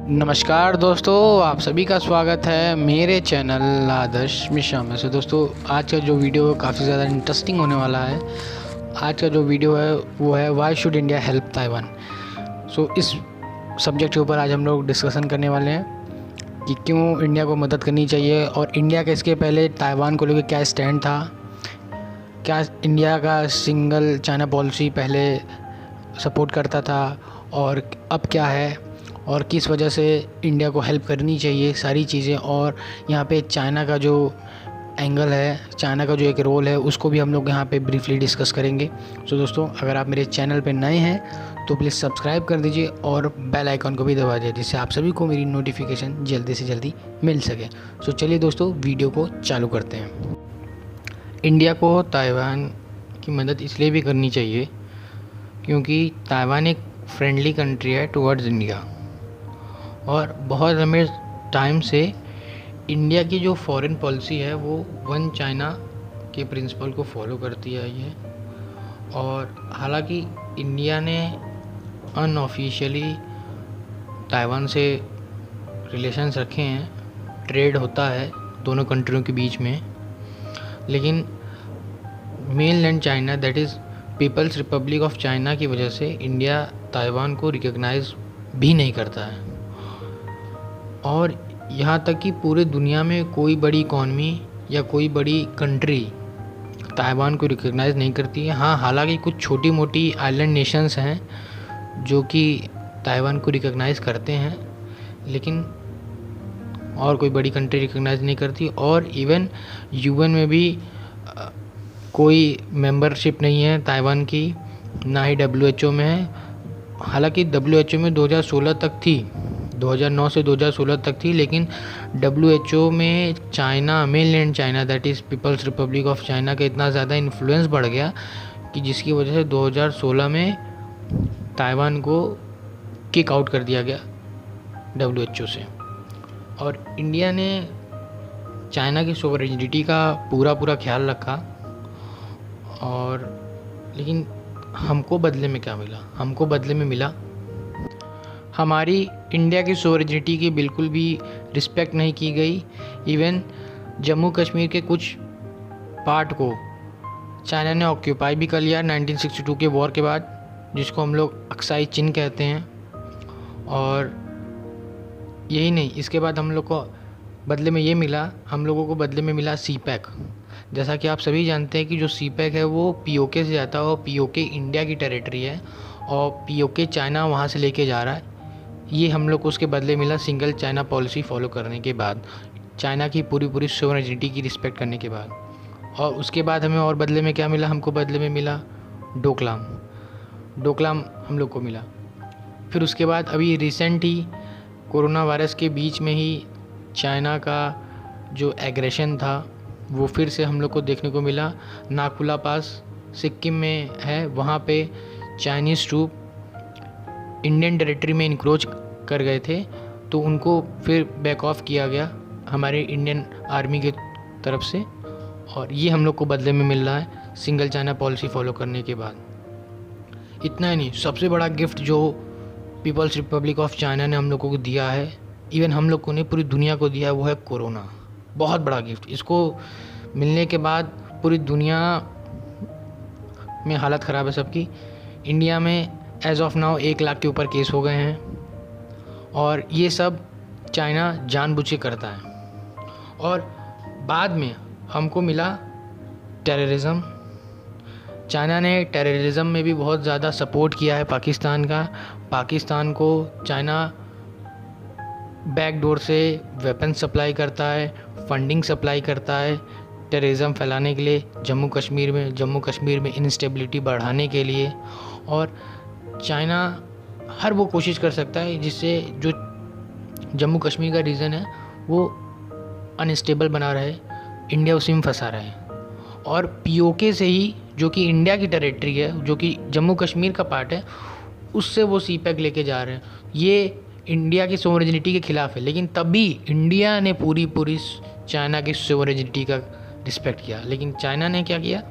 नमस्कार दोस्तों, आप सभी का स्वागत है मेरे चैनल आदर्श मिश्रा में। से दोस्तों, आज का जो वीडियो है काफ़ी ज़्यादा इंटरेस्टिंग होने वाला है। आज का जो वीडियो है वो है why should India help Taiwan. इस सब्जेक्ट के ऊपर आज हम लोग डिस्कशन करने वाले हैं कि क्यों इंडिया को मदद करनी चाहिए और इंडिया का इसके पहले ताइवान को लेकर क्या स्टैंड था, क्या इंडिया का सिंगल चाइना पॉलिसी पहले सपोर्ट करता था और अब क्या है, और किस वजह से इंडिया को हेल्प करनी चाहिए, सारी चीज़ें। और यहाँ पे चाइना का जो एंगल है, चाइना का जो एक रोल है, उसको भी हम लोग यहाँ पे ब्रीफली डिस्कस करेंगे। दोस्तों, अगर आप मेरे चैनल पे नए हैं तो प्लीज़ सब्सक्राइब कर दीजिए और बेल आइकन को भी दबा दीजिए, जिससे आप सभी को मेरी नोटिफिकेशन जल्दी से जल्दी मिल सके। चलिए दोस्तों, वीडियो को चालू करते हैं। इंडिया को ताइवान की मदद इसलिए भी करनी चाहिए क्योंकि ताइवान एक फ्रेंडली कंट्री है टुवर्ड्स इंडिया, और बहुत लंबे टाइम से इंडिया की जो फॉरेन पॉलिसी है वो वन चाइना के प्रिंसिपल को फॉलो करती आई है। और हालांकि इंडिया ने अनऑफिशियली ताइवान से रिलेशंस रखे हैं, ट्रेड होता है दोनों कंट्रियों के बीच में, लेकिन mainland China, that is People's Republic of China की वजह से इंडिया ताइवान को रिकॉग्नाइज भी नहीं करता है। और यहाँ तक कि पूरे दुनिया में कोई बड़ी इकॉनमी या कोई बड़ी कंट्री ताइवान को रिकॉग्नाइज़ नहीं करती है। हाँ, हालांकि कुछ छोटी मोटी आइलैंड नेशंस हैं जो कि ताइवान को रिकॉग्नाइज़ करते हैं, लेकिन और कोई बड़ी कंट्री रिकॉग्नाइज़ नहीं करती। और इवन यूएन में भी कोई मेंबरशिप नहीं है ताइवान की, ना ही डब्ल्यूएचओ में है। हालांकि डब्ल्यूएचओ में 2016 तक थी, 2009 से 2016 तक थी, लेकिन डब्ल्यूएचओ में China, mainland China, that is People's Republic of China का इतना ज़्यादा इन्फ्लुएंस बढ़ गया कि जिसकी वजह से 2016 में ताइवान को किक आउट कर दिया गया डब्ल्यूएचओ से। और इंडिया ने चाइना की सोवरेनिटी का पूरा ख्याल रखा, और लेकिन हमको बदले में क्या मिला? हमको बदले में मिला हमारी इंडिया की सोवरेनिटी की बिल्कुल भी रिस्पेक्ट नहीं की गई। इवन जम्मू कश्मीर के कुछ पार्ट को चाइना ने ऑक्यूपाई भी कर लिया 1962 के वॉर के बाद, जिसको हम लोग अक्साई चिन कहते हैं। और यही नहीं, इसके बाद हम लोग को बदले में ये मिला, हम लोगों को बदले में मिला सीपैक। जैसा कि आप सभी जानते हैं कि जो सीपैक है वो पीओके से जाता है, और पीओके इंडिया की टेरिटरी है, और पीओके चाइना वहाँ से लेके जा रहा है। ये हम लोग को उसके बदले मिला सिंगल चाइना पॉलिसी फॉलो करने के बाद, चाइना की पूरी सोवरेनिटी की रिस्पेक्ट करने के बाद। और उसके बाद हमें और बदले में क्या मिला? हमको बदले में मिला डोकलाम हम लोग को मिला। फिर उसके बाद अभी रिसेंट ही कोरोना वायरस के बीच में ही चाइना का जो एग्रेशन था वो फिर से हम लोग को देखने को मिला। नाकुला पास सिक्किम में है, वहाँ पे चाइनीज़ ट्रूप इंडियन टेरिटरी में इंक्रोच कर गए थे, तो उनको फिर बैक ऑफ किया गया हमारे इंडियन आर्मी के तरफ से। और ये हम लोग को बदले में मिल रहा है सिंगल चाइना पॉलिसी फॉलो करने के बाद। इतना ही नहीं, सबसे बड़ा गिफ्ट जो पीपल्स रिपब्लिक ऑफ चाइना ने हम लोगों को दिया है, इवन हम लोग को नहीं पूरी दुनिया को दिया है, वो है कोरोना। बहुत बड़ा गिफ्ट। इसको मिलने के बाद पूरी दुनिया में हालत ख़राब है सबकी। इंडिया में एज ऑफ नाउ 1 लाख के ऊपर केस हो गए हैं, और ये सब चाइना जानबूझ के करता है। और बाद में हमको मिला टेररिज्म। चाइना ने टेररिज्म में भी बहुत ज़्यादा सपोर्ट किया है पाकिस्तान का। पाकिस्तान को चाइना बैक डोर से वेपन सप्लाई करता है, फंडिंग सप्लाई करता है टेररिज्म फैलाने के लिए जम्मू कश्मीर में इंस्टेबिलिटी बढ़ाने के लिए। और चाइना हर वो कोशिश कर सकता है जिससे जो जम्मू कश्मीर का रीजन है वो अनस्टेबल बना रहे, इंडिया उसी में फंसा रहे। और पीओके से ही, जो कि इंडिया की टेरिटरी है, जो कि जम्मू कश्मीर का पार्ट है, उससे वो सीपैक लेके जा रहे हैं। ये इंडिया की सोवरेनिटी के खिलाफ है, लेकिन तब भी इंडिया ने पूरी चाइना की सोवरेनिटी का रिस्पेक्ट किया। लेकिन चाइना ने क्या किया?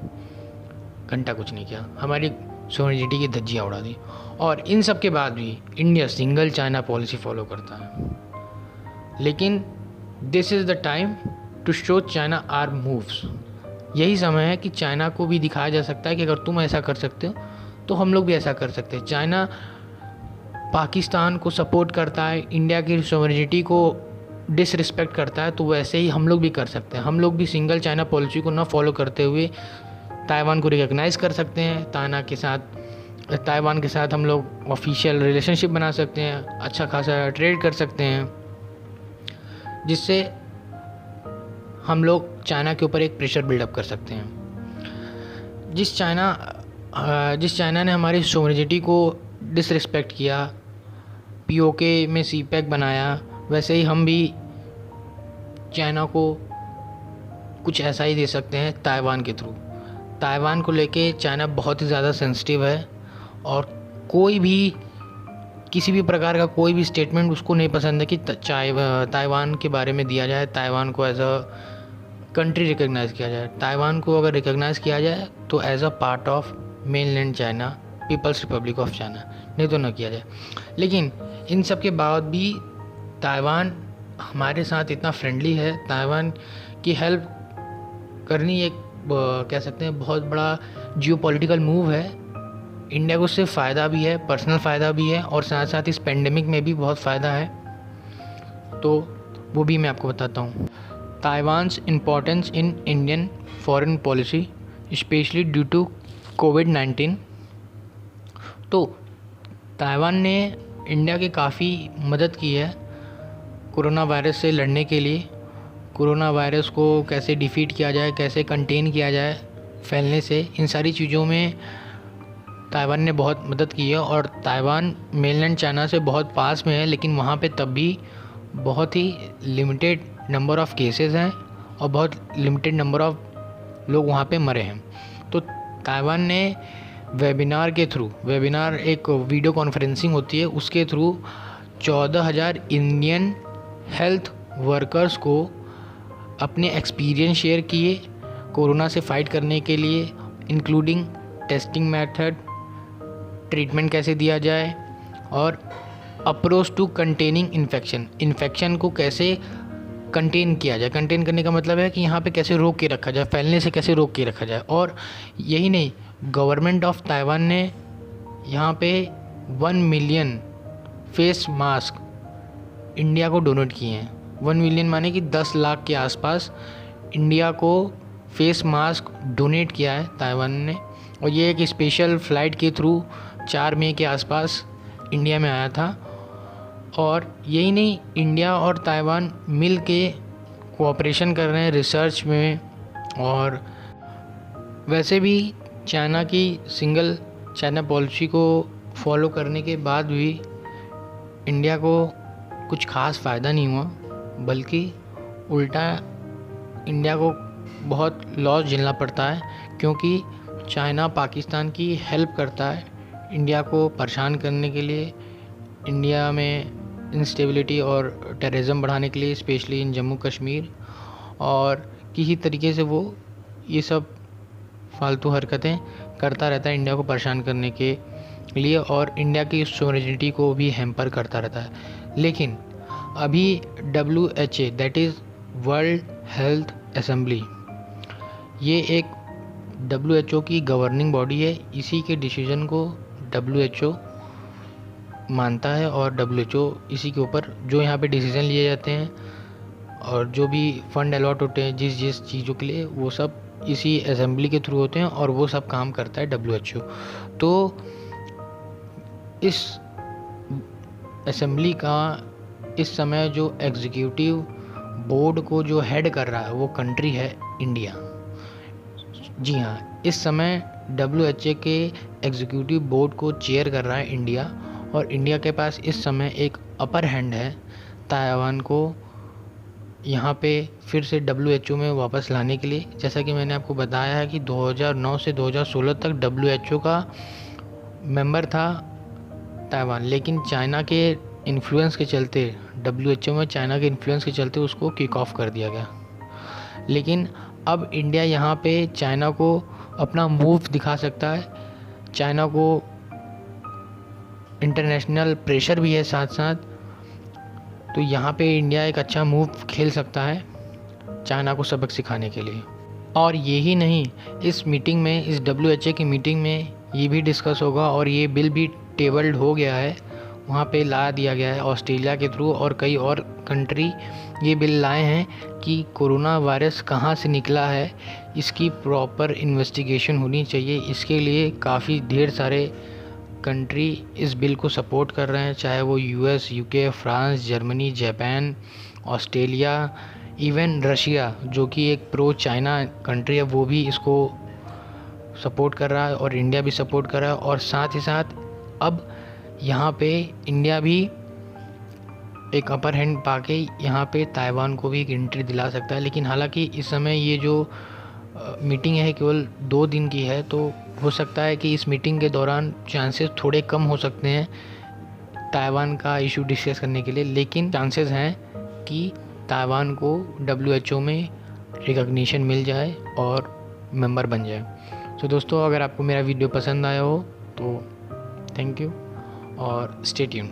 घंटा कुछ नहीं किया। हमारी सॉवरेनिटी की धज्जियाँ उड़ा दी। और इन सब के बाद भी India single China policy follow करता है। लेकिन this is the time to show China our moves. यही समय है कि चाइना को भी दिखाया जा सकता है कि अगर तुम ऐसा कर सकते हो तो हम लोग भी ऐसा कर सकते हैं। चाइना पाकिस्तान को सपोर्ट करता है, इंडिया की सॉवरेनिटी को डिसरिस्पेक्ट करता है, तो वैसे ही हम लोग भी कर सकते हैं। हम लोग भी सिंगल चाइना पॉलिसी को ना फॉलो करते हुए ताइवान को रिकॉग्नाइज़ कर सकते हैं। ताइवान के साथ हम लोग ऑफिशियल रिलेशनशिप बना सकते हैं, अच्छा खासा ट्रेड कर सकते हैं, जिससे हम लोग चाइना के ऊपर एक प्रेशर बिल्डअप कर सकते हैं। जिस चाइना ने हमारी सॉवरेनिटी को डिसरिस्पेक्ट किया, पीओके में सीपैक बनाया, वैसे ही हम भी चाइना को कुछ ऐसा ही दे सकते हैं ताइवान के थ्रू। ताइवान को लेके चाइना बहुत ही ज़्यादा सेंसिटिव है और कोई भी किसी भी प्रकार का कोई भी स्टेटमेंट उसको नहीं पसंद है कि ताइवान के बारे में दिया जाए, ताइवान को एज अ कंट्री रिकॉग्नाइज़ किया जाए। ताइवान को अगर रिकॉग्नाइज़ किया जाए तो as a part of mainland China, People's Republic of China, नहीं तो ना किया जाए। लेकिन इन सब के बाद भी ताइवान हमारे साथ इतना फ्रेंडली है। ताइवान की हेल्प करनी एक कह सकते हैं बहुत बड़ा जियोपॉलिटिकल मूव है। इंडिया को सिर्फ फ़ायदा भी है, पर्सनल फ़ायदा भी है, और साथ साथ इस पेंडेमिक में भी बहुत फ़ायदा है, तो वो भी मैं आपको बताता हूँ। Taiwan's importance in Indian foreign policy specially due to कोविड-19। तो ताइवान ने इंडिया की काफ़ी मदद की है कोरोना वायरस से लड़ने के लिए। कोरोना वायरस को कैसे डिफीट किया जाए, कैसे कंटेन किया जाए फैलने से, इन सारी चीज़ों में ताइवान ने बहुत मदद की है। और ताइवान मेनलैंड चाइना से बहुत पास में है, लेकिन वहाँ पे तब भी बहुत ही लिमिटेड नंबर ऑफ़ केसेस हैं और बहुत लिमिटेड नंबर ऑफ़ लोग वहाँ पे मरे हैं। तो ताइवान ने वेबिनार एक वीडियो कॉन्फ्रेंसिंग होती है, उसके थ्रू 14,000 इंडियन हेल्थ वर्कर्स को अपने एक्सपीरियंस शेयर किए कोरोना से फाइट करने के लिए, इंक्लूडिंग टेस्टिंग मेथड, ट्रीटमेंट कैसे दिया जाए और अप्रोच टू कंटेनिंग इन्फेक्शन को कैसे कंटेन किया जाए। कंटेन करने का मतलब है कि यहाँ पे कैसे रोक के रखा जाए, फैलने से कैसे रोक के रखा जाए। और यही नहीं, गवर्नमेंट ऑफ ताइवान ने यहाँ पे 1 मिलियन फेस मास्क इंडिया को डोनेट किए हैं। 1 मिलियन माने कि 10 लाख के आसपास इंडिया को फेस मास्क डोनेट किया है ताइवान ने। और ये एक स्पेशल फ़्लाइट के थ्रू 4 मई के आसपास इंडिया में आया था। और यही नहीं, इंडिया और ताइवान मिल के कोऑपरेशन कर रहे हैं रिसर्च में। और वैसे भी चाइना की सिंगल चाइना पॉलिसी को फॉलो करने के बाद भी इंडिया को कुछ खास फ़ायदा नहीं हुआ, बल्कि उल्टा इंडिया को बहुत लॉस झेलना पड़ता है, क्योंकि चाइना पाकिस्तान की हेल्प करता है इंडिया को परेशान करने के लिए, इंडिया में इंस्टेबिलिटी और टेररिज्म बढ़ाने के लिए, स्पेशली इन जम्मू कश्मीर। और किसी तरीके से वो ये सब फालतू हरकतें करता रहता है इंडिया को परेशान करने के लिए, और इंडिया की सॉवरेनिटी को भी हैम्पर करता रहता है। लेकिन अभी WHO that is world health assembly, ये एक WHO की गवर्निंग बॉडी है। इसी के डिसीजन को WHO मानता है और WHO इसी के ऊपर जो यहाँ पे डिसीजन लिए जाते हैं और जो भी फंड अलॉट होते हैं जिस चीज़ों के लिए, वो सब इसी असेंबली के थ्रू होते हैं और वो सब काम करता है WHO। तो इस असेंबली का इस समय जो एग्जीक्यूटिव बोर्ड को जो हेड कर रहा है वो कंट्री है इंडिया। जी हाँ, इस समय WHO के एग्जीक्यूटिव बोर्ड को चेयर कर रहा है इंडिया, और इंडिया के पास इस समय एक अपर हैंड है ताइवान को यहाँ पे फिर से WHO में वापस लाने के लिए। जैसा कि मैंने आपको बताया है कि 2009 से 2016 तक WHO का मेंबर था ताइवान, लेकिन चाइना के इन्फ्लुएंस के चलते, WHO में चाइना के इन्फ्लुएंस के चलते उसको किक ऑफ कर दिया गया। लेकिन अब इंडिया यहाँ पे चाइना को अपना मूव दिखा सकता है। चाइना को इंटरनेशनल प्रेशर भी है साथ साथ, तो यहाँ पे इंडिया एक अच्छा मूव खेल सकता है चाइना को सबक सिखाने के लिए। और यही नहीं, इस मीटिंग में, इस WHO की मीटिंग में ये भी डिस्कस होगा और ये बिल भी टेबल्ड हो गया है, वहाँ पे ला दिया गया है ऑस्ट्रेलिया के थ्रू, और कई और कंट्री ये बिल लाए हैं कि कोरोना वायरस कहाँ से निकला है, इसकी प्रॉपर इन्वेस्टिगेशन होनी चाहिए। इसके लिए काफ़ी ढेर सारे कंट्री इस बिल को सपोर्ट कर रहे हैं, चाहे वो US, UK, France, Germany, Japan, Australia, even Russia जो कि एक प्रो चाइना कंट्री है, वो भी इसको सपोर्ट कर रहा है और इंडिया भी सपोर्ट कर रहा है। और साथ ही साथ अब यहाँ पे इंडिया भी एक अपर हैंड पाके यहाँ पे ताइवान को भी एक एंट्री दिला सकता है। लेकिन हालांकि इस समय ये जो मीटिंग है केवल 2 दिन की है, तो हो सकता है कि इस मीटिंग के दौरान चांसेस थोड़े कम हो सकते हैं ताइवान का इशू डिस्कस करने के लिए, लेकिन चांसेस हैं कि ताइवान को WHO में रिकॉग्निशन मिल जाए और मेंबर बन जाए। तो दोस्तों, अगर आपको मेरा वीडियो पसंद आया हो तो थैंक यू और स्टे ट्यून।